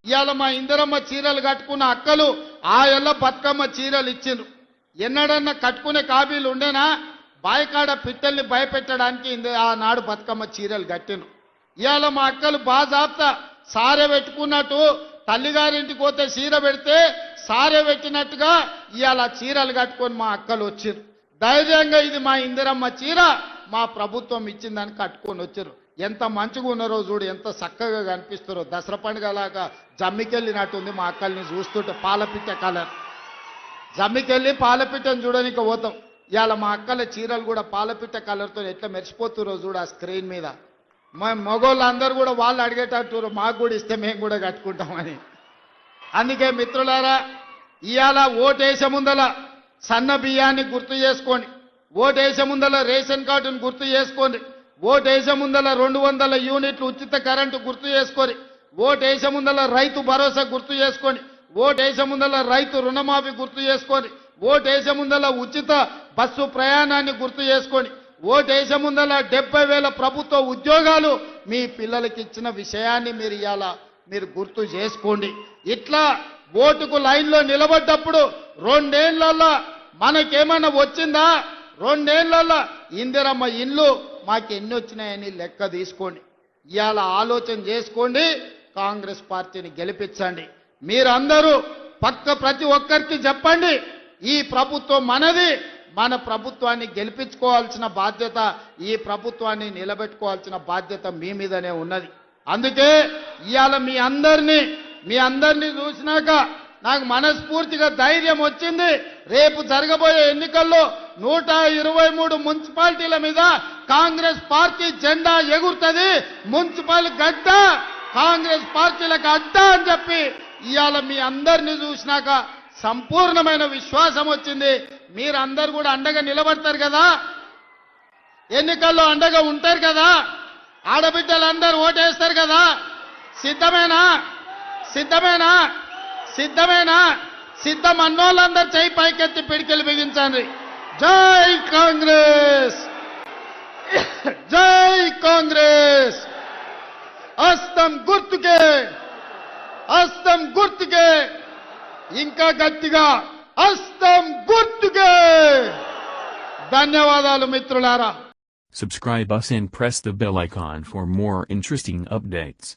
ఇవాళ మా ఇందిరమ్మ చీరలు కట్టుకున్న అక్కలు ఆ ఎల్ల బతుకమ్మ చీరలు ఇచ్చిండ్రు. ఎన్నడన్నా కట్టుకునే కాబీలు ఉండేనా? బాయికాడ పిట్టల్ని భయపెట్టడానికి ఆనాడు బతుకమ్మ చీరలు కట్టిండ్రు. ఇవాళ మా అక్కలు బాజాబ్తా సారె పెట్టుకున్నట్టు తల్లిగారింటికి పోతే చీర పెడితే సారె పెట్టినట్టుగా ఇవాళ చీరలు కట్టుకొని మా అక్కలు వచ్చిర్రు. ధైర్యంగా ఇది మా ఇందిరమ్మ చీర మా ప్రభుత్వం ఇచ్చిందని కట్టుకొని వచ్చారు. ఎంత మంచిగా ఉన్నారో చూడు, ఎంత చక్కగా కనిపిస్తారో. దసరా పండుగలాగా జమ్మికెళ్ళినట్టుంది మా అక్కల్ని చూస్తుంటే. పాలపిట్ట కలర్ జమ్మికెళ్ళి పాలపిట్టని చూడడానికి పోతాం. ఇవాళ మా అక్కల చీరలు కూడా పాలపిట్ట కలర్తో ఎట్లా మెరిసిపోతురో చూడు ఆ స్క్రీన్ మీద. మా మగోళ్ళందరూ కూడా వాళ్ళు అడిగేటట్టు మాకు కూడా ఇస్తే మేము కూడా కట్టుకుంటామని. అందుకే మిత్రులారా, ఇవాళ ఓటేసే ముందల సన్న బియ్యాన్ని గుర్తు చేసుకోండి, ఓటేసే ముందల రేషన్ కార్డును గుర్తు చేసుకోండి, ఓటేసే ముందల 200 యూనిట్లు ఉచిత కరెంటు గుర్తు చేసుకోండి, ఓటేసే ముందల రైతు భరోసా గుర్తు చేసుకోండి, ఓటేసే ముందల రైతు రుణమాఫీ గుర్తు చేసుకోండి, ఓటేసే ముందల ఉచిత బస్సు ప్రయాణాన్ని గుర్తు చేసుకోండి, ఓటేసే ముందల 70,000 ప్రభుత్వ ఉద్యోగాలు మీ పిల్లలకి ఇచ్చిన విషయాన్ని మీరు ఇవాళ మీరు గుర్తు చేసుకోండి. ఇట్లా ఓటుకు లైన్లో నిలబడ్డప్పుడు 2 ఏళ్లలో మనకేమన్నా వచ్చిందా? 2 ఏళ్లలో ఇందిరమ్మ ఇల్లు మాకు ఎన్ని వచ్చినాయని లెక్క తీసుకోండి. ఇవాళ ఆలోచన చేసుకోండి, కాంగ్రెస్ పార్టీని గెలిపించండి. మీరందరూ ప్రతి ఒక్కరికి చెప్పండి, ఈ ప్రభుత్వం మనది, మన ప్రభుత్వాన్ని గెలిపించుకోవాల్సిన బాధ్యత, ఈ ప్రభుత్వాన్ని నిలబెట్టుకోవాల్సిన బాధ్యత మీ మీదనే ఉన్నది. అందుకే ఇవాళ మీ అందరినీ చూసినాక నాకు మనస్ఫూర్తిగా ధైర్యం వచ్చింది. రేపు జరగబోయే ఎన్నికల్లో 123 మున్సిపాలిటీల మీద కాంగ్రెస్ పార్టీ జెండా ఎగురుతుంది. మున్సిపల్ గడ్డ కాంగ్రెస్ పార్టీలకు అడ్డ అని చెప్పి ఇవాళ మీ అందరినీ చూసినాక సంపూర్ణమైన విశ్వాసం వచ్చింది. మీరందరూ కూడా అండగా నిలబడతారు కదా, ఎన్నికల్లో అండగా ఉంటారు కదా, ఆడబిడ్డలందరూ ఓటేస్తారు కదా. సిద్ధమేనా? సిద్ధమేనా? సిద్ధమేనా? సిద్ధం అన్నోళ్ళందరూ చేయి పైకెత్తి పిడికిలు బిగించండి. జై కాంగ్రెస్, జై కాంగ్రెస్. హస్తం గుర్తుకే, హస్తం గుర్తుకే, ఇంకా గట్టిగా హస్తం గుర్తుకే. ధన్యవాదాలు మిత్రులారా. Subscribe us and press the bell icon for more interesting updates.